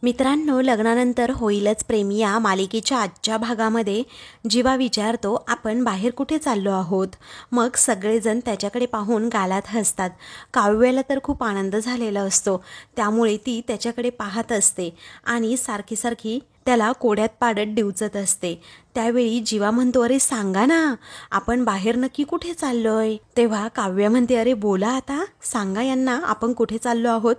मित्रांनो, लग्नानंतर होईलच प्रेम या मालिकेच्या आजच्या भागामध्ये जीवा विचारतो, आपण बाहेर कुठे चाललो आहोत. मग सगळेजण त्याच्याकडे पाहून गालात हसतात. काव्याला तर खूप आनंद झालेला असतो, त्यामुळे ती त्याच्याकडे पाहत असते आणि सारखी सारखी त्याला कोड्यात पाडत डिवचत असते. त्यावेळी जीवा म्हणतो, अरे सांगा ना, आपण बाहेर नक्की कुठे चाललोय. तेव्हा काव्या म्हणते, अरे बोला आता, सांगा यांना आपण कुठे चाललो आहोत.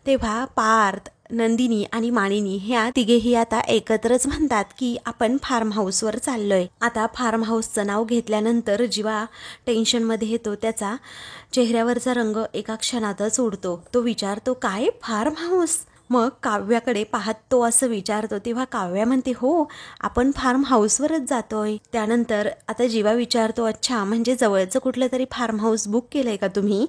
तेव्हा पार्थ, नंदिनी आणि मानिनी ह्या तिघेही आता एकत्रच म्हणतात की आपण फार्म हाऊसवर चाललोय. आता फार्म हाऊसचं नाव घेतल्यानंतर जीवा टेन्शनमध्ये येतो. त्याचा चेहऱ्यावरचा रंग एका क्षणातच उडतो. तो विचारतो, काय फार्म हाऊस. मग काव्याकडे पाहत तो असं विचारतो. तेव्हा काव्या म्हणते, हो, आपण फार्म हाऊसवरच जातोय. त्यानंतर आता जीवा विचारतो, अच्छा, म्हणजे जवळचं कुठलं तरी फार्म हाऊस बुक केलंय का तुम्ही.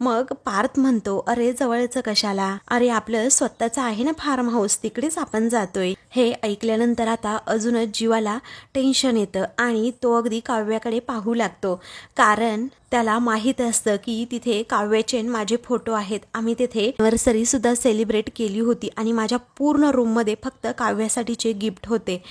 मग पार्थ म्हणतो, अरे जवळचं कशाला, अरे आपलं स्वतःचं आहे ना फार्म हाऊस, तिकडेच आपण जातोय. हे ऐकल्यानंतर आता अजूनच जीवाला टेन्शन येतं आणि तो अगदी काव्याकडे पाहू लागतो. कारण त्याला माहीत असतं की तिथे काव्याचे माझे फोटो आहेत. आम्ही तिथे अॅनिव्हर्सरी सुद्धा सेलिब्रेट केली होती आणि माझ्या पूर्ण रूममध्ये फक्त काव्यासाठीचे गिफ्ट होते.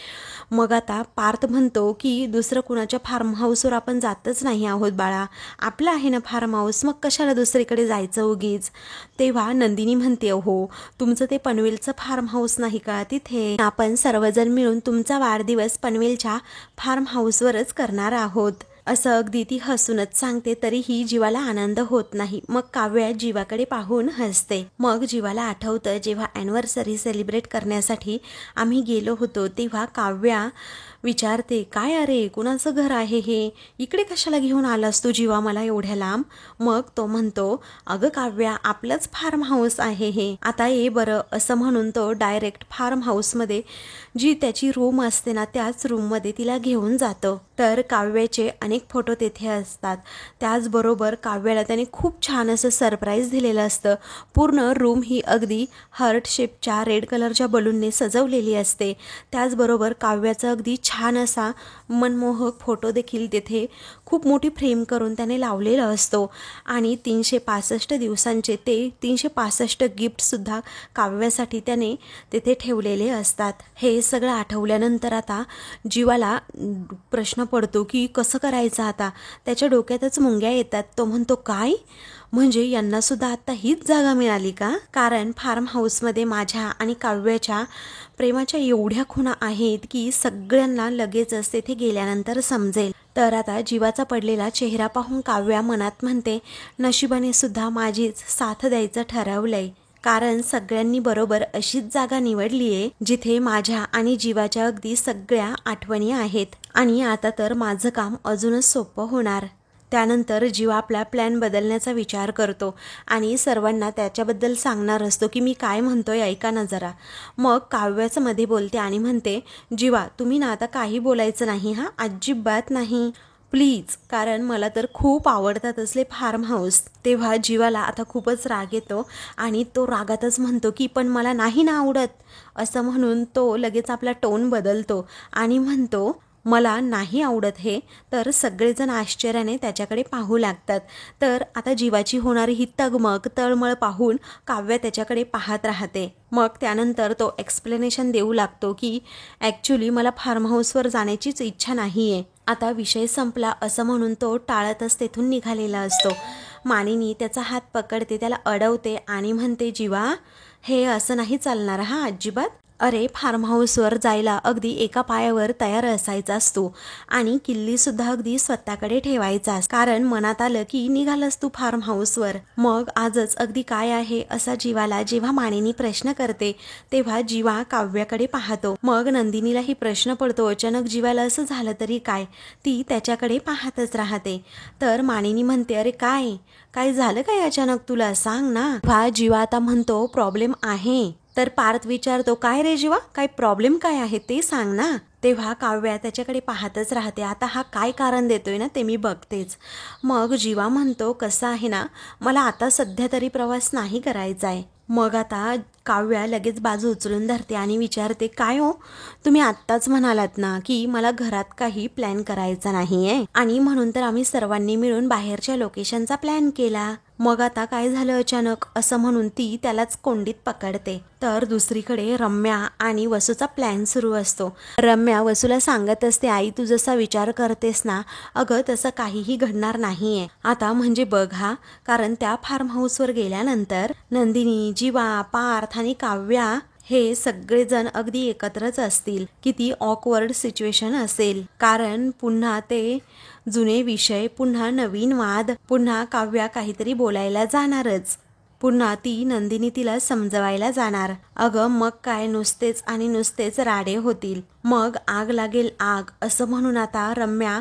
मग आता पार्थ म्हणतो की दुसरं कुणाच्या फार्म हाऊसवर आपण जातच नाही आहोत बाळा, आपलं आहे ना फार्म हाऊस, मग कशाला दुसरीकडे जायचं उगीच. तेव्हा नंदिनी म्हणते, हो, तुमचं ते पनवेलचं फार्म हाऊस नाही का, तिथे आपण सर्वजण मिळून तुमचा वाढदिवस पनवेलच्या फार्म हाऊसवरच करणार आहोत. असं अगदी ती हसूनच सांगते, तरीही जीवाला आनंद होत नाही. मग काव्या जीवाकडे पाहून हसते. मग जीवाला आठवतं, जेव्हा अॅनिव्हर्सरी सेलिब्रेट करण्यासाठी आम्ही गेलो होतो तेव्हा काव्या विचारते, काय अरे कुणाचं घर आहे हे, इकडे कशाला घेऊन आलास तू जीवा मला एवढ्या लांब. मग तो म्हणतो, अगं काव्या, आपलंच फार्म हाऊस आहे हे, आता ये बरं. असं म्हणून तो डायरेक्ट फार्म हाऊसमध्ये जी त्याची रूम असते ना, त्याच रूममध्ये तिला घेऊन जातो. तर काव्याचे अनेक फोटो तेथे असतात. त्याचबरोबर काव्याला त्याने खूप छान असं सरप्राईज दिलेलं असतं. पूर्ण रूम ही अगदी हार्ट शेपच्या रेड कलरच्या बलूनने सजवलेली असते. त्याचबरोबर काव्याचं अगदी छान असा मनमोहक फोटो देखील तेथे खूप मोठी फ्रेम करून त्याने लावलेला असतो. आणि 365 दिवसांचे ते 365 गिफ्टसुद्धा काव्यासाठी त्याने तेथे ठेवलेले असतात. हे सगळं आठवल्यानंतर आता जीवाला प्रश्न पडतो की कसं करायचं आता. त्याच्या डोक्यातच मुंग्या येतात. तो म्हणतो, काय म्हणजे यांना सुद्धा आता हीच जागा मिळाली का. कारण फार्म हाऊसमध्ये माझ्या आणि काव्याच्या प्रेमाच्या एवढ्या खुणा आहेत की सगळ्यांना लगेचच तेथे गेल्यानंतर समजेल. तर आता जीवाचा पडलेला चेहरा पाहून काव्या मनात म्हणते, नशिबाने सुद्धा माझीच साथ द्यायचं ठरवलंय. कारण सगळ्यांनी बरोबर अशीच जागा निवडली आहे जिथे माझ्या आणि जीवाच्या अगदी सगळ्या आठवणी आहेत. आणि आता तर माझं काम अजूनच सोपं होणार. त्यानंतर जीवा आपला प्लॅन बदलण्याचा विचार करतो आणि सर्वांना त्याच्याबद्दल सांगणार असतो की मी काय म्हणतोय ऐका ना जरा. मग काव्याचं मध्ये बोलते आणि म्हणते, जीवा तुम्ही ना आता काही बोलायचं नाही हा, अजिबात नाही प्लीज, कारण मला तर खूप आवडतात असले फार्म हाऊस. तेव्हा जीवाला आता खूपच राग येतो आणि तो रागातच म्हणतो की पण मला नाही ना आवडत. असं म्हणून तो लगेच आपला टोन बदलतो आणि म्हणतो, मला नाही आवडत हे. तर सगळेजण आश्चर्याने त्याच्याकडे पाहू लागतात. तर आता जीवाची होणारी ही तगमग तळमळ पाहून काव्या त्याच्याकडे पाहत राहते. मग त्यानंतर तो एक्सप्लेनेशन देऊ लागतो की ॲक्च्युली मला फार्म हाऊसवर जाण्याचीच इच्छा नाही आहे. आता विषय संपला असं म्हणून तो टाळतच तेथून निघालेला असतो. मानिनी त्याचा हात पकडते, त्याला अडवते आणि म्हणते, जीवा हे असं नाही चालणार हा, अजिबात. अरे फार्म हाऊसवर जायला अगदी एका पायावर तयार असायचास तू आणि किल्लीसुद्धा अगदी स्वतःकडे ठेवायचास. कारण मनात आलं की निघालस तू फार्म हाऊसवर. मग आजच अगदी काय आहे असा जीवाला जेव्हा मानिनी प्रश्न करते तेव्हा जीवा काव्याकडे पाहतो. मग नंदिनीलाही प्रश्न पडतो. अचानक जीवाला असं झालं तरी काय, ती त्याच्याकडे पाहतच राहते. तर मानिनी म्हणते, अरे काय काय झालं काय अचानक तुला, सांग ना. हा जीवा आता म्हणतो, प्रॉब्लेम आहे. तर पार्थ विचारतो, काय रे जीवा, काय प्रॉब्लेम काय आहे ते सांग ना. तेव्हा काव्या त्याच्याकडे पाहतच राहते. आता हा काय कारण देतोय ना ते मी बघतेच. मग जीवा म्हणतो, कसं आहे ना, मला आता सध्या तरी प्रवास नाही करायचा आहे. मग आता काव्या लगेच बाजू उचलून धरते आणि विचारते, काय हो, तुम्ही आत्ताच म्हणालात ना की मला घरात काही प्लॅन करायचा नाही आहे आणि म्हणून तर आम्ही सर्वांनी मिळून बाहेरच्या लोकेशनचा प्लॅन केला. मग आता काय झालं अचानक, असं म्हणून ती त्यालाच कोंडीत पकडते. तर दुसरीकडे रम्या आणि वसूचा प्लॅन सुरू असतो. रम्या वसूला सांगत असते, आई तू जसा विचार करतेस ना, अगं तसं काहीही घडणार नाहीये. आता म्हणजे बघ हा, कारण त्या फार्म हाऊसवर गेल्यानंतर नंदिनी, जीवा, पार्थ आणि काव्या हे सगळेजण अगदी एकत्रच असतील. किती ऑकवर्ड सिच्युएशन असेल, कारण पुन्हा ते जुने विषय, पुन्हा नवीन वाद, पुन्हा काव्या काहीतरी बोलायला जाणारच, पुन्हा ती नंदिनी तिला समजवायला जाणार. अगं मग काय नुसतेच आणि नुसतेच राडे होतील. मग आग लागेल आग, असं म्हणून आता रम्या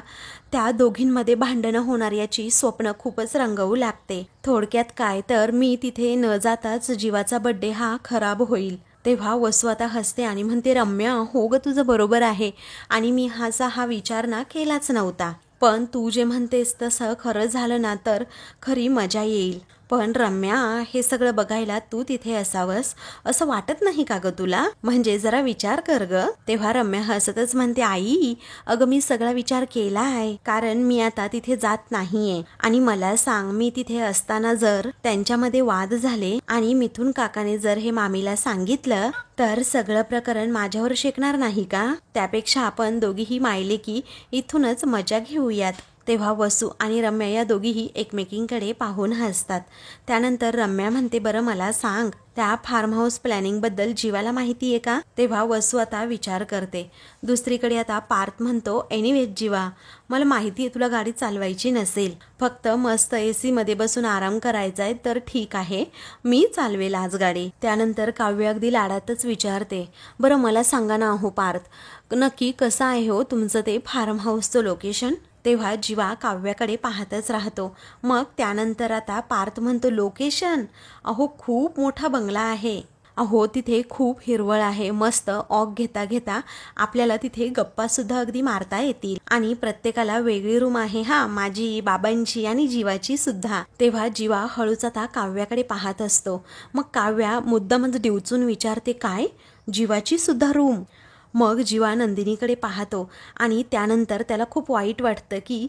त्या दोघींमध्ये भांडणं होणार याची स्वप्न खूपच रंगवू लागते. थोडक्यात काय तर मी तिथे न जाताच जीवाचा बर्थडे हा खराब होईल. तेव्हा वसू आता हसते आणि म्हणते, रम्या हो ग तुझं बरोबर आहे, आणि मी हा विचार ना केलाच नव्हता. पण तू जे म्हणतेस तसं खरं झालं ना तर खरी मजा येईल. पण रम्या हे सगळं बघायला तू तिथे असावंस असं वाटत नाही का ग तुला? म्हणजे जरा विचार कर ग. तेव्हा रम्या हसतच म्हणते, आई अगं मी सगळा विचार केला आहे, कारण मी आता तिथे जात नाहीये. आणि मला सांग, मी तिथे असताना जर त्यांच्यामध्ये वाद झाले आणि मिथून काकाने जर हे मामीला सांगितलं तर सगळं प्रकरण माझ्यावर शेकणार नाही का? त्यापेक्षा आपण दोघीही मायले की इथूनच मजा घेऊयात. तेव्हा वसू आणि रम्या या दोघीही एकमेकींकडे पाहून हसतात. त्यानंतर रम्या म्हणते, बरं मला सांग, त्या फार्म हाऊस प्लॅनिंग बद्दल जीवाला माहिती आहे का? तेव्हा वसू आता विचार करते. दुसरीकडे आता पार्थ म्हणतो, एनिवेज जीवा, मला माहिती आहे तुला गाडी चालवायची नसेल, फक्त मस्त एसी मध्ये बसून आराम करायचा आहे, तर ठीक आहे मी चालवेल आज गाडी. त्यानंतर काव्य अगदी लाडातच विचारते, बरं मला सांगा ना हो पार्थ, नक्की कसं आहे हो तुमचं ते फार्म हाऊसचं लोकेशन? तेव्हा जीवा काव्याकडे पाहतच राहतो. मग त्यानंतर आता पार्थ म्हणतो, लोकेशन? अहो खूप मोठा बंगला आहे, अहो तिथे खूप हिरवळ आहे, मस्त ऑक घेता घेता आपल्याला तिथे गप्पा सुद्धा अगदी मारता येतील, आणि प्रत्येकाला वेगळी रूम आहे हा, माझी, बाबांची आणि जीवाची सुद्धा. तेव्हा जीवा हळूच आता काव्याकडे पाहत असतो. मग काव्या मुद्दामच डिवचून विचारते, काय जीवाची सुद्धा रूम? मग जीवा नंदिनीकडे पाहतो आणि त्यानंतर त्याला खूप वाईट वाटतं की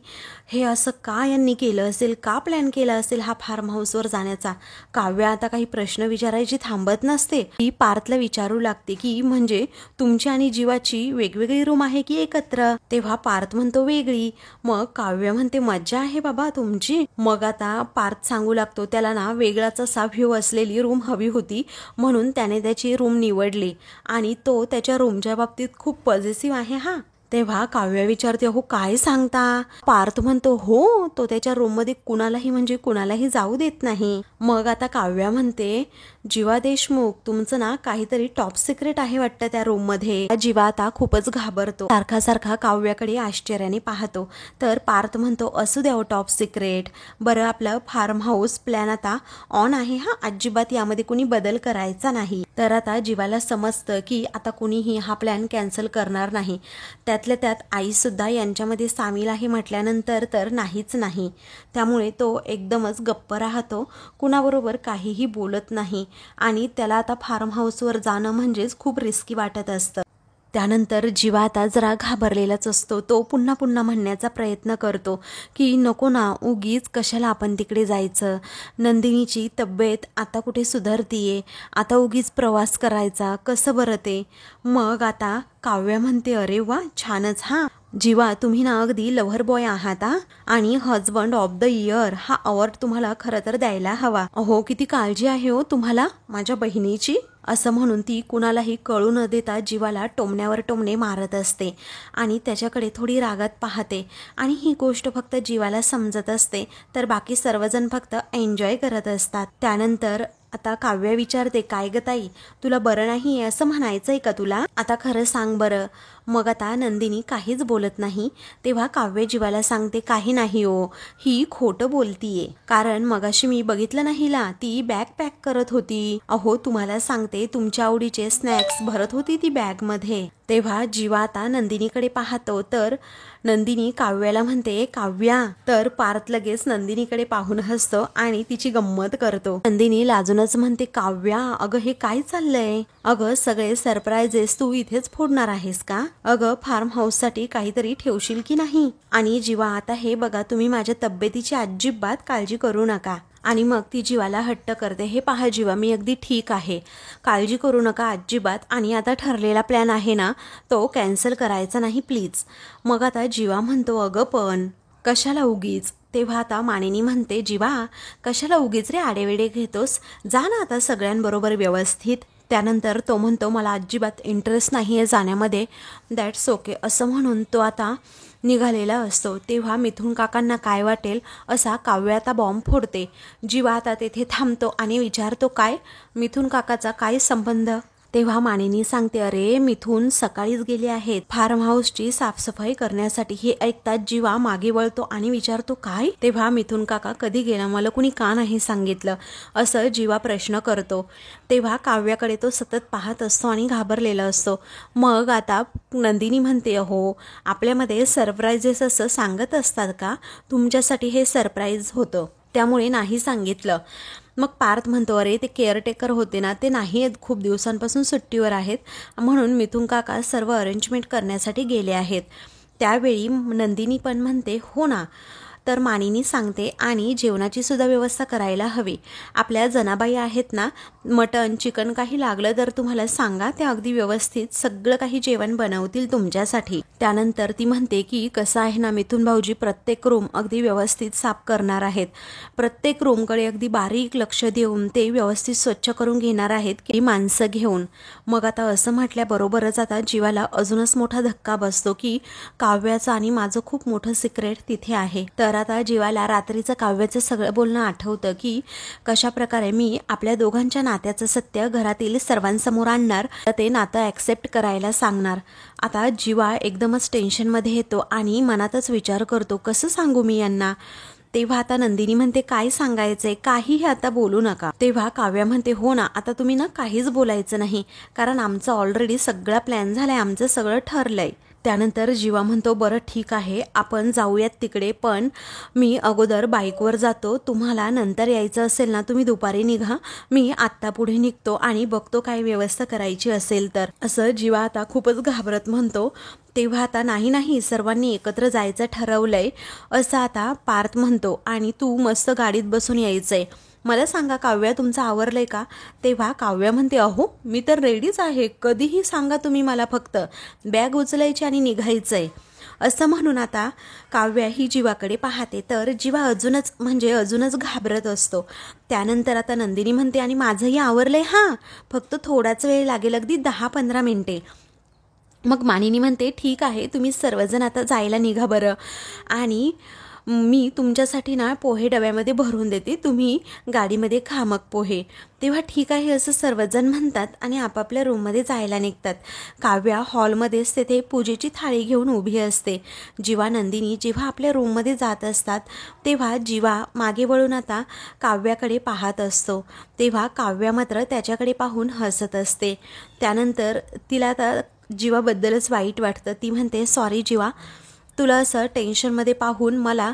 हे असं का यांनी केलं असेल, का प्लॅन केला असेल हा फार्म हाऊसवर जाण्याचा. काव्या आता काही प्रश्न विचारायची थांबत नसते. ती पार्थला विचारू लागते की म्हणजे तुमची आणि जीवाची वेगवेगळी रूम आहे की एकत्र? तेव्हा पार्थ म्हणतो, वेगळी. मग काव्य म्हणते, मज्जा आहे बाबा तुमची. मग आता पार्थ सांगू लागतो, त्याला ना वेगळाच असा व्ह्यू असलेली रूम हवी होती, म्हणून त्याने त्याची रूम निवडली, आणि तो त्याच्या रूमच्या बाबतीत खूप पॉझिटिव्ह आहे हा. तेव्हा काव्य विचारते, हो काय सांगता? पार्थ म्हणतो, हो तो त्याच्या रूम मध्ये कुणालाही म्हणजे कुणालाही जाऊ देत नाही. मग आता काव्या म्हणते, जीवा देशमुख तुमचं ना काहीतरी टॉप सिक्रेट आहे वाटतं त्या रूम मध्ये. जीवा आता खूपच घाबरतो, सारखा सारखा काव्याकडे आश्चर्याने पाहतो. तर पार्थ म्हणतो, असू द्या टॉप सिक्रेट, बरं आपलं फार्म हाऊस प्लॅन आता ऑन आहे हा, अजिबात यामध्ये कुणी बदल करायचा नाही. तर आता जीवाला समजतं की आता कुणीही हा प्लॅन कॅन्सल करणार नाही, त्यातल्या त्यात आई सुद्धा यांच्यामध्ये सामील आहे म्हटल्यानंतर तर नाहीच नाही. त्यामुळे तो एकदमच गप्प राहतो, कुणाबरोबर काहीही बोलत नाही, आणि त्याला आता फार्म हाऊसवर जाणं म्हणजेच खूप रिस्की वाटत असतं. त्यानंतर जीवा आता जरा घाबरलेलाच असतो. तो पुन्हा पुन्हा म्हणण्याचा प्रयत्न करतो की नको ना, उगीच कशाला आपण तिकडे जायचं, नंदिनीची तब्येत आता कुठे सुधारतीये, आता उगीच प्रवास करायचा, कसं बरं ते. मग आता काव्या म्हणते, अरे वा छानच हा जीवा, तुम्ही ना अगदी लव्हर बॉय आहात हा, आणि हजबंड ऑफ द इयर हा अवॉर्ड तुम्हाला खरं तर द्यायला हवा. अहो किती काळजी आहे हो तुम्हाला माझ्या बहिणीची. असं म्हणून ती कुणालाही कळू न देता जीवाला टोमण्यावर टोमणे मारत असते आणि त्याच्याकडे थोडी रागात पाहते. आणि ही गोष्ट फक्त जीवाला समजत असते, तर बाकी सर्वजण फक्त एन्जॉय करत असतात. त्यानंतर आता काव्या विचारते, काय ग ताई, तुला बरं नाही असं म्हणायचंय का तुला? आता खरं सांग बरं. मग आता नंदिनी काहीच बोलत नाही. तेव्हा काव्य जीवाला सांगते, काही नाही हो, ही खोटं बोलतीये, कारण मगाशी मी बघितलं ना हिला, ती बॅग पॅक करत होती. अहो तुम्हाला सांगते, तुमच्या आवडीचे स्नॅक्स भरत होती ती बॅग मध्ये. तेव्हा जीवा आता नंदिनीकडे पाहतो, तर नंदिनी काव्याला म्हणते, काव्या. तर पार्थ लगेच नंदिनीकडे पाहून हसतो आणि तिची गंमत करतो. नंदिनी लाजूनच म्हणते, काव्या अगं हे काय चाललंय? अगं सगळे सरप्राइजेस तू इथेच फोडणार आहेस का? अगं फार्म हाऊस साठी काहीतरी ठेवशील की नाही? आणि जीवा, आता हे बघा, तुम्ही माझ्या तब्येतीची अजिबात काळजी करू नका, आणि मग ती जीवाला हट्ट करते, हे पहा जीवा, मी अगदी ठीक आहे, काळजी करू नका अजिबात, आणि आता ठरलेला प्लॅन आहे ना तो कॅन्सल करायचा नाही प्लीज. मग आता जीवा म्हणतो, अगं पण कशाला उगीच. तेव्हा आता मानिनी म्हणते, जीवा कशाला उगीच रे आडेवेडे घेतोस, जा ना आता सगळ्यांबरोबर व्यवस्थित. त्यानंतर तो म्हणतो, मला अजिबात इंटरेस्ट नाही आहे जाण्यामध्ये. दॅट्स ओके असं म्हणून तो आता निघालेला असतो. तेव्हा मिथुन काकांना काय वाटेल असा काव्य आता बॉम्ब फोडते. जीवा आता तेथे थांबतो आणि विचारतो, काय मिथुन काकाचा काय संबंध. तेव्हा मानिनी सांगते, अरे मिथुन सकाळीच गेले आहेत फार्म हाऊसची साफसफाई करण्यासाठी. हे ऐकताच जीवा मागे वळतो आणि विचारतो, काय. तेव्हा मिथुन काका कधी गेला, मला कुणी का नाही सांगितलं, असं जीवा प्रश्न करतो. तेव्हा काव्याकडे तो सतत पाहत असतो आणि घाबरलेला असतो. मग आता नंदिनी म्हणते, हो आपल्यामध्ये सरप्राइजेस असं सांगत असतात का, तुमच्यासाठी हे सरप्राईज होतं त्यामुळे नाही सांगितलं. मग पार्थ म्हणतो, अरे ते केअरटेकर होते ना ते नाही आहेत, खूप दिवसांपासून सुट्टीवर आहेत, म्हणून मिथुन काका सर्व अरेंजमेंट करण्यासाठी गेले आहेत. त्यावेळी नंदिनी पण म्हणते, हो ना. तर मानिनी सांगते, आणि जेवणाची सुद्धा व्यवस्था करायला हवी. आपल्या जनाबाई आहेत ना, मटण चिकन काही लागलं तर तुम्हाला सांगा, त्या अगदी व्यवस्थित सगळं काही जेवण बनवतील तुमच्यासाठी. त्यानंतर ती म्हणते की कसं आहे ना मिथुन भाऊजी, प्रत्येक रूम अगदी व्यवस्थित साफ करणार आहेत, प्रत्येक रूमकडे अगदी बारीक लक्ष देऊन ते व्यवस्थित स्वच्छ करून घेणार आहेत की माणसं घेऊन. मग आता असं म्हटल्याबरोबरच आता जीवाला अजूनच मोठा धक्का बसतो की काव्याचं आणि माझं खूप मोठं सिक्रेट तिथे आहे. तर आता जीवाला रात्रीचं काव्याचं सगळं बोलणं आठवतं की कशा प्रकारे मी आपल्या दोघांच्या नात्याचं सत्य घरातील सर्वांसमोर आणणार, ते नातं ॲक्सेप्ट करायला सांगणार. आता जीवा एकदमच टेन्शनमध्ये येतो आणि मनातच विचार करतो, कसं सांगू मी यांना. तेव्हा आता नंदिनी म्हणते, काय सांगायचंय, काहीही आता बोलू नका. तेव्हा काव्या म्हणते, हो ना आता तुम्ही ना काहीच बोलायचं नाही, कारण आमचं ऑलरेडी सगळा प्लॅन झालाय, आमचं सगळं ठरलंय. त्यानंतर जीवा म्हणतो, बरं ठीक आहे आपण जाऊयात तिकडे, पण मी अगोदर बाईकवर जातो, तुम्हाला नंतर यायचं असेल ना तुम्ही दुपारी निघा, मी आत्ता पुढे निघतो आणि बघतो काय व्यवस्था करायची असेल तर, असं जीवा आता खूपच घाबरत म्हणतो. तेव्हा आता नाही सर्वांनी एकत्र जायचं ठरवलंय असं आता पार्थ म्हणतो, आणि तू मस्त गाडीत बसून यायचंय. मला सांगा काव्या, तुमचं आवरलंय का. तेव्हा काव्या म्हणते, अहो मी तर रेडीच आहे, कधीही सांगा तुम्ही मला, फक्त बॅग उचलायची आणि निघायचंय. असं म्हणून आता काव्या ही जीवाकडे पाहते, तर जीवा अजूनच घाबरत असतो. त्यानंतर आता नंदिनी म्हणते, आणि माझंही आवरलंय हां, फक्त थोडाच वेळ लागेल, अगदी 10-15 मिनिटे. मग मानिनी म्हणते, ठीक आहे तुम्ही सर्वजण आता जायला निघा बरं, आणि मी तुमच्यासाठी ना पोहे डब्यामध्ये भरून देते, तुम्ही गाडीमध्ये खा मग पोहे. तेव्हा ठीक आहे असं सर्वजण म्हणतात आणि आपापल्या रूममध्ये जायला निघतात. काव्या हॉलमध्येच तेथे पूजेची थाळी घेऊन उभी असते. जीवा नंदिनी जेव्हा आपल्या रूममध्ये जात असतात तेव्हा जीवा मागे वळून आता काव्याकडे पाहत असतो. तेव्हा काव्या मात्र त्याच्याकडे पाहून हसत असते. त्यानंतर तिला आता जीवाबद्दलच वाईट वाटतं. ती म्हणते, सॉरी जीवा, तुला असं टेन्शनमध्ये पाहून मला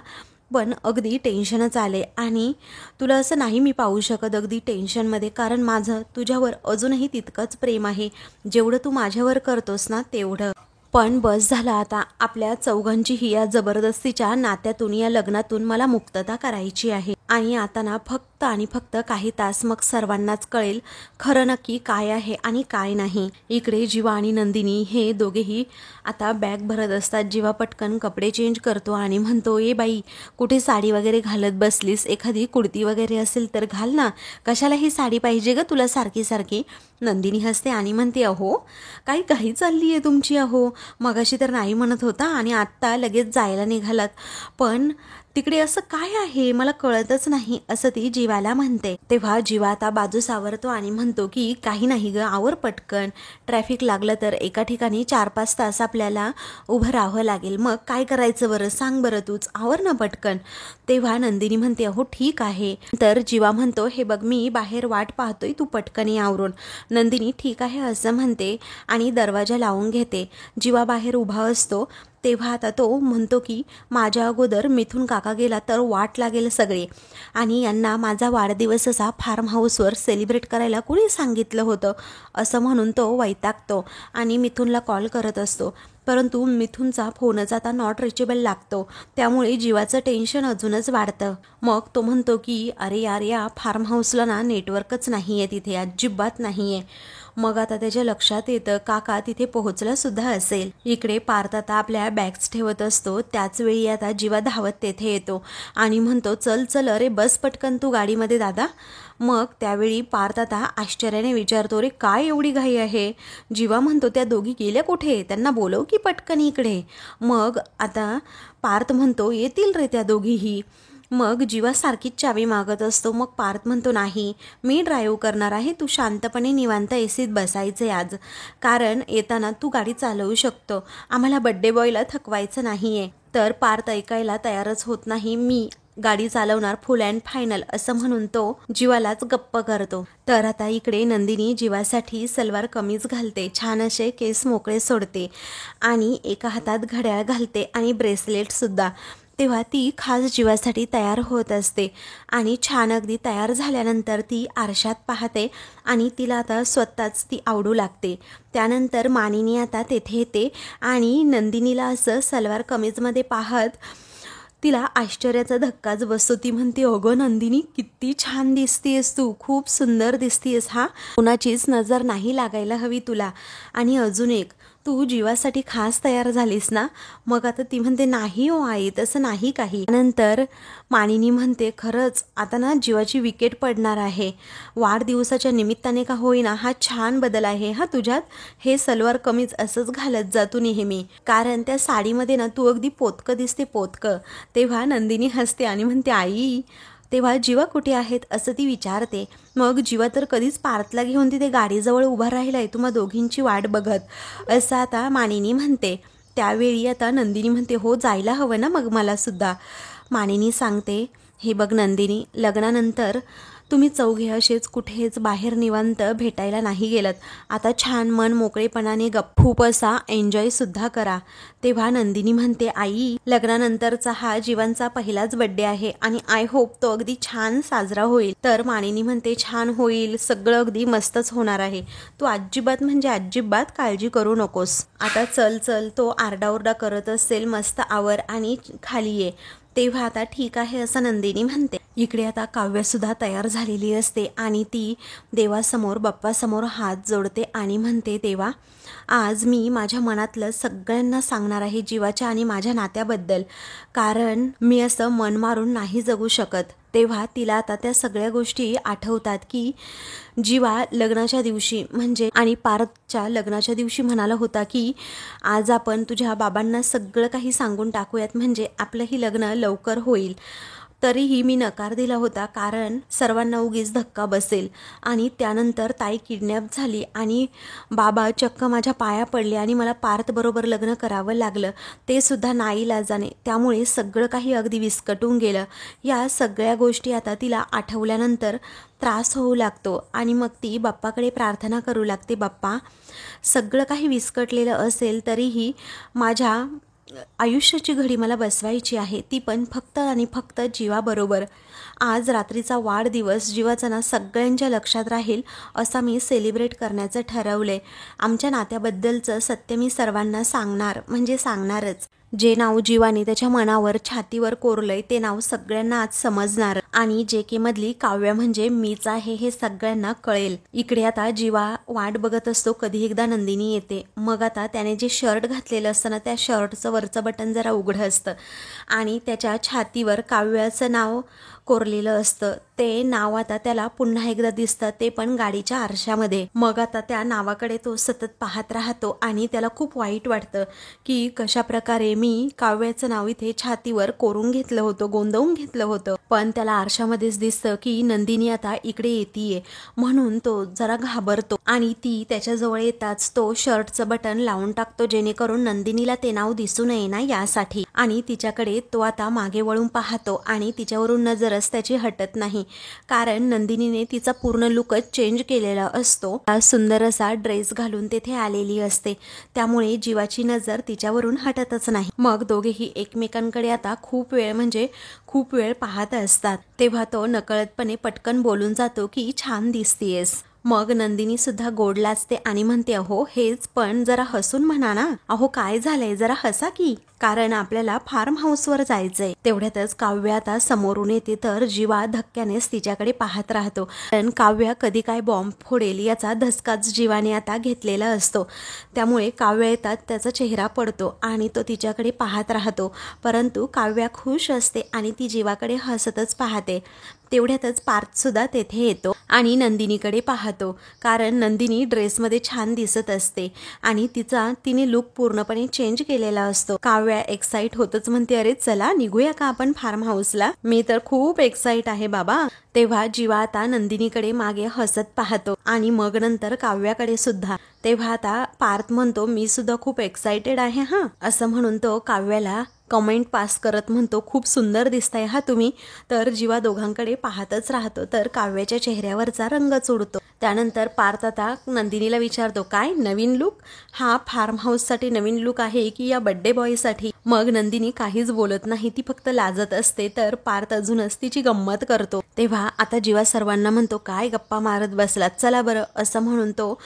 पण अगदी टेन्शनच आले, आणि तुला असं नाही मी पाहू शकत अगदी टेन्शनमध्ये, कारण माझं तुझ्यावर अजूनही तितकंच प्रेम आहे जेवढं तू माझ्यावर करतोस ना तेवढं. पण बस झालं आता, आपल्या चौघांचीही या जबरदस्तीच्या नात्यातून, या लग्नातून मला मुक्तता करायची आहे. आणि आता ना फक्त आणि फक्त काही तास मग सर्वांनाच कळेल खरं नक्की काय आहे आणि काय नाही. इकडे जीवा आणि नंदिनी हे दोघेही आता बॅग भरत असतात. जीवा पटकन कपडे चेंज करतो आणि म्हणतो, ए बाई कुठे साडी वगैरे घालत बसलीस, एखादी कुर्ती वगैरे असेल तर घाल ना, कशाला ही साडी पाहिजे ग तुला सारखी सारखी. नंदिनी हसते आणि म्हणते, अहो काही काही चालली आहे तुमची, अहो मगाशी तर नाही म्हणत होता आणि आत्ता लगेच जायला निघालात, पण तिकडे असं काय आहे मला कळतच नाही, असं ती जीवाला म्हणते. तेव्हा जीवा आता बाजू सावरतो आणि म्हणतो की काही नाही ग, आवर पटकन, ट्रॅफिक लागलं तर एका ठिकाणी 4-5 तास आपल्याला उभं राहावं लागेल, मग काय करायचं बरं सांग बरं तूच, आवर ना पटकन. तेव्हा नंदिनी म्हणते, अहो ठीक आहे. तर जीवा म्हणतो, हे बघ मी बाहेर वाट पाहतोय, तू पटकन आवरून. नंदिनी ठीक आहे असं म्हणते आणि दरवाजा लावून घेते. जीवा बाहेर उभा असतो. तेव्हा आता तो म्हणतो की माझ्या अगोदर मिथून काका गेला तर वाट लागेल सगळे, आणि यांना माझा वाढदिवस असा फार्म हाऊसवर सेलिब्रेट करायला कुणी सांगितलं होतं, असं म्हणून तो वैतागतो आणि मिथूनला कॉल करत असतो. परंतु मिथूनचा फोनच आता नॉट रिचेबल लागतो, त्यामुळे जीवाचं टेन्शन अजूनच वाढतं. मग तो म्हणतो की अरे यार, या फार्म हाऊसला ना नेटवर्कच नाही आहे, तिथे अजिबात नाही आहे. मग आता त्याच्या लक्षात येतं काका तिथे पोहोचला सुद्धा असेल. इकडे पार्थ आता आपल्या बॅग्स ठेवत असतो, त्याच वेळी आता जीवा धावत तेथे येतो आणि म्हणतो चल चल, अरे बस पटकन तू गाडीमध्ये दादा. मग त्यावेळी पार्थ आता आश्चर्याने विचारतो, रे काय एवढी घाई आहे? जीवा म्हणतो त्या दोघी गेल्या कुठे, त्यांना बोलव की पटकन इकडे. मग आता पार्थ म्हणतो येतील रे त्या दोघीही. मग जीवा सारखीच चावी मागत असतो. मग पार्थ म्हणतो नाही, मी ड्राईव्ह करणार आहे, तू शांतपणे निवांत एसीत बसायचे आज, कारण येताना तू गाडी चालवू शकतो, आम्हाला बड्डे बॉयला थकवायचं नाही आहे. तर पार्थ ऐकायला तयारच होत नाही, मी गाडी चालवणार फुल अँड फायनल, असं म्हणून तो जीवालाच गप्प करतो. तर आता इकडे नंदिनी जीवासाठी सलवार कमीज घालते, छान असे केस मोकळे सोडते आणि एका हातात घड्याळ घालते आणि ब्रेसलेटसुद्धा. तेव्हा ती खास जीवासाठी तयार होत असते आणि छान अगदी तयार झाल्यानंतर ती आरशात पाहते आणि तिला आता स्वतःच ती आवडू लागते. त्यानंतर मानिनी आता तेथे येते आणि नंदिनीला असं सलवार कमीजमध्ये पाहत तिला आश्चर्याचा धक्काच बसतो. ती म्हणते अगं नंदिनी, किती छान दिसतीयस तू, खूप सुंदर दिसतीयस, हा कोणाचीच नजर नाही लागायला हवी तुला. आणि अजून एक, तू जीवासाठी खास तयार झालीस ना? मग आता ती म्हणते नाही हो आई, तसं नाही काही. नंतर मानिनी म्हणते खरंच आता ना जीवाची विकेट पडणार आहे, वाढदिवसाच्या निमित्ताने का होईना हा छान बदल आहे हा तुझ्यात, हे सलवार कमीज असंच घालत जा तू नेहमी, कारण त्या साडीमध्ये ना तू अगदी पोतकं दिसते, पोतकं. तेव्हा नंदिनी हसते आणि म्हणते आई, तेव्हा जीवा कुठे आहेत असं ती विचारते. मग जीवा तर कधीच पार्थला घेऊन तिथे गाडीजवळ उभा राहिलाय तुम्हा दोघींची वाट बघत, असं आता मानिनी म्हणते. त्यावेळी आता नंदिनी म्हणते हो जायला हवं ना मग मला सुद्धा. मानिनी सांगते हे बघ नंदिनी, लग्नानंतर तुम्ही चौघे असेच कुठेच बाहेर निवांत भेटायला नाही गेलत, आता छान मन मोकळेपणाने खूप असा एन्जॉयसुद्धा करा. तेव्हा नंदिनी म्हणते आई, लग्नानंतरचा हा जीवांचा पहिलाच बड्डे आहे आणि आय होप तो अगदी छान साजरा होईल. तर मानिनी म्हणते छान होईल, सगळं अगदी मस्तच होणार आहे, तू अजिबात म्हणजे अजिबात काळजी करू नकोस. आता चल चल, तो आरडाओरडा करत असेल, मस्त आवर आणि खाली ये. तेव्हा आता ठीक आहे असं नंदिनी म्हणते. इकडे आता काव्यसुद्धा तयार झालेली असते आणि ती देवासमोर बाप्पासमोर हात जोडते आणि म्हणते देवा, आज मी माझ्या मनातलं सगळ्यांना सांगणार आहे जीवाच्या आणि माझ्या नात्याबद्दल, कारण मी असं मन मारून नाही जगू शकत. तेव्हा तिला आता त्या सगळ्या गोष्टी आठवतात की जीवा लग्नाच्या दिवशी म्हणजे आणि पार्थच्या लग्नाच्या दिवशी म्हणाला होता की आज आपण तुझ्या बाबांना सगळं काही सांगून टाकूयात, म्हणजे आपलंही लग्न लवकर होईल. तरीही मी नकार दिला होता, कारण सर्वांना उगीच धक्का बसेल. आणि त्यानंतर ताई किडनॅप झाली आणि बाबा चक्क माझ्या पाया पडले आणि मला पार्थबरोबर लग्न करावं लागलं, ते सुद्धा नाईलाजाने. त्यामुळे सगळं काही अगदी विस्कटून गेलं. या सगळ्या गोष्टी आता तिला आठवल्यानंतर त्रास होऊ लागतो आणि मग ती बाप्पाकडे प्रार्थना करू लागते, बाप्पा सगळं काही विस्कटलेलं असेल तरीही माझ्या आयुष्याची घडी मला बसवायची आहे, ती पण फक्त आणि फक्त जीवाबरोबर. आज रात्रीचा वाढदिवस जीवाचा ना सगळ्यांच्या लक्षात राहील असा मी सेलिब्रेट करण्याचं ठरवलंय. आमच्या नात्याबद्दलचं सत्य मी सर्वांना सांगणार, म्हणजे सांगणारच. जे नाव जीवाने त्याच्या मनावर छातीवर कोरलंय ते नाव सगळ्यांना आज समजणार आणि जे के मधली काव्य म्हणजे मीच आहे हे सगळ्यांना कळेल. इकडे आता जीवा वाट बघत असतो कधी एकदा नंदिनी येते. मग आता त्याने जे शर्ट घातलेलं असतं ना, त्या शर्टचं वरचं बटन जरा उघडं असतं आणि त्याच्या छातीवर काव्याचं नाव कोरलेलं असतं. ते नाव आता त्याला पुन्हा एकदा दिसतं, ते पण गाडीच्या आरशामध्ये. मग आता त्या नावाकडे तो सतत पाहत राहतो आणि त्याला खूप वाईट वाटतं की कशा प्रकारे मी काव्याचं नाव इथे छातीवर कोरून घेतलं होतं, गोंदवून घेतलं होतं. पण त्याला आरशामध्येच दिसतं की नंदिनी आता इकडे येतीये, म्हणून तो जरा घाबरतो आणि ती त्याच्याजवळ येताच तो शर्टचं बटन लावून टाकतो, जेणेकरून नंदिनीला ते नाव दिसू नये ना यासाठी. आणि तिच्याकडे तो आता मागे वळून पाहतो आणि तिच्यावरून नजरच त्याची हटत नाही. कारण नंदिनीने तिचा पूर्ण लुकच चेंज केलेला असतो। सुंदर असा ड्रेस घालून तेथे आलेली असते, त्यामुळे जीवाची नजर तिच्यावरून हटतच नाही। मग दोघेही एकमेकांकडे आता खूप वेळ पाहत असतात। तेव्हा तो नकळतपणे पटकन बोलून जातो की छान दिसतीयेस। मग नंदिनी सुद्धा गोड लाजते आणि म्हणते, अहो हेच, पण जरा हसून म्हणा ना, अहो काय झालंय, जरा हसा की, कारण आपल्याला फार्म हाऊसवर जायचंय। तेवढ्यातच काव्य आता समोरून येते, तर जीवा धक्क्यानेच तिच्याकडे पाहत राहतो, कारण काव्य कधी काय बॉम्ब फोडेल याचा धसकाच जीवाने आता घेतलेला असतो। त्यामुळे काव्य येतात त्याचा चेहरा पडतो आणि तो तिच्याकडे पाहत राहतो, परंतु काव्य खुश असते आणि ती जीवाकडे हसतच पाहते। तेवढ्यातच पार्थ सुद्धा तेथे येतो आणि नंदिनीकडे पाहतो, कारण नंदिनी ड्रेसमध्ये छान दिसत असते आणि तिने लुक पूर्णपणे चेंज केलेला असतो। काव्य एक्साइट होतच म्हणते, अरे चला निघूया का आपण फार्म हाऊसला, मी तर खूप एक्साइट आहे बाबा। तेव्हा जीवा आता नंदिनीकडे मागे हसत पाहतो आणि मग नंतर काव्याकडे सुद्धा। तेव्हा आता पार्थ म्हणतो, मी सुद्धा खूप एक्साइटेड आहे हा, असं म्हणून तो काव्याला कमेंट पास करत म्हणतो, खूप सुंदर दिसताय हा तुम्ही। तर जीवा दोघांकडे पाहतच राहतो, तर काव्याच्या चेहऱ्यावरचा रंगच उडतो। त्यानंतर पार्थ आता नंदिनीला विचारतो, काय नवीन लुक, हा फार्म हाऊस साठी नवीन लुक आहे की या बर्थडे बॉय साठी? मग नंदिनी काहीच बोलत नाही, ती फक्त लाजत असते, तर पार्थ अजूनच तिची गंमत करतो। तेव्हा आता जीवा सर्वांना म्हणतो, काय गप्पा मारत बसलात, चला बरं, असं म्हणून तो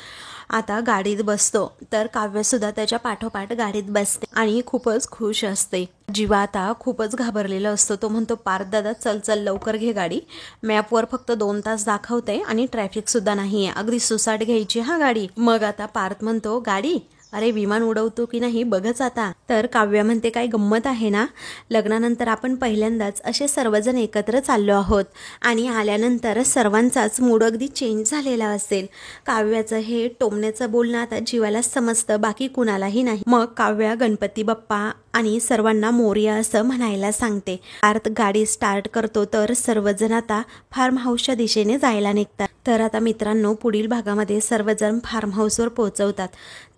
आता गाडीत बसतो। तर काव्य सुद्धा त्याच्या पाठोपाठ गाडीत बसते आणि खूपच खुश असते। जीवा आता खूपच घाबरलेला असतो, तो म्हणतो, पार्थ दादा चल चल लवकर घे गाडी, मॅपवर फक्त 2 तास दाखवते आणि ट्रॅफिक सुद्धा नाहीये, अगदी सुसाट घ्यायची हा गाडी। मग आता पार्थ म्हणतो, गाडी, अरे विमान उडवतो की नाही बघच आता। तर काव्य म्हणते, काय गंमत आहे ना, लग्नानंतर आपण पहिल्यांदाच असे सर्वजण एकत्र चाललो आहोत आणि आल्यानंतर सर्वांचाच मूड अगदी चेंज झालेला असेल। काव्याचं हे टोमण्याचं बोलणं आता जीवाला समजतं, बाकी कुणालाही नाही। मग काव्य गणपती बाप्पा आणि सर्वांना मोरया असं म्हणायला सांगते। पार्थ गाडी स्टार्ट करतो, तर सर्वजण आता फार्म हाऊसच्या दिशेने जायला निघतात। तर आता मित्रांनो, पुढील भागामध्ये सर्वजण फार्म हाऊसवर पोहोचवतात।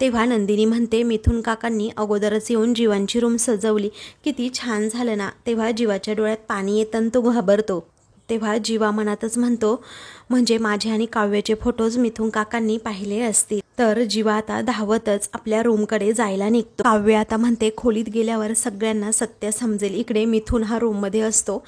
तेव्हा नंदिनी म्हणते, मिथुन काकांनी अगोदरच येऊन जीवांची रूम सजवली, किती छान झालं ना। तेव्हा जीवाच्या डोळ्यात पाणी येतं, तो घाबरतो। तेव्हा जीवा मनातच म्हणतो, म्हणजे माझे आणि काव्याचे फोटोज मिथुन काकांनी पाहिले असतील। तर जीवा आता धावतच आपल्या रूमकडे जायला निघतो। काव्य आता म्हणते, खोलीत गेल्यावर सगळ्यांना सत्य समजेल, इकडे मिथुन हा रूम मध्ये असतो।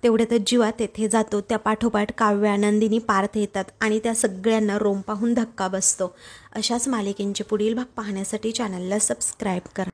तेवढ्यातच जीवा तेथे जातो, त्या पाठोपाठ काव्य, नंदिनी, पार्थ येतात आणि त्या सगळ्यांना रूम पाहून धक्का बसतो। अशाच मालिकेंचे पुढील भाग पाहण्यासाठी चॅनलला सबस्क्राईब करा।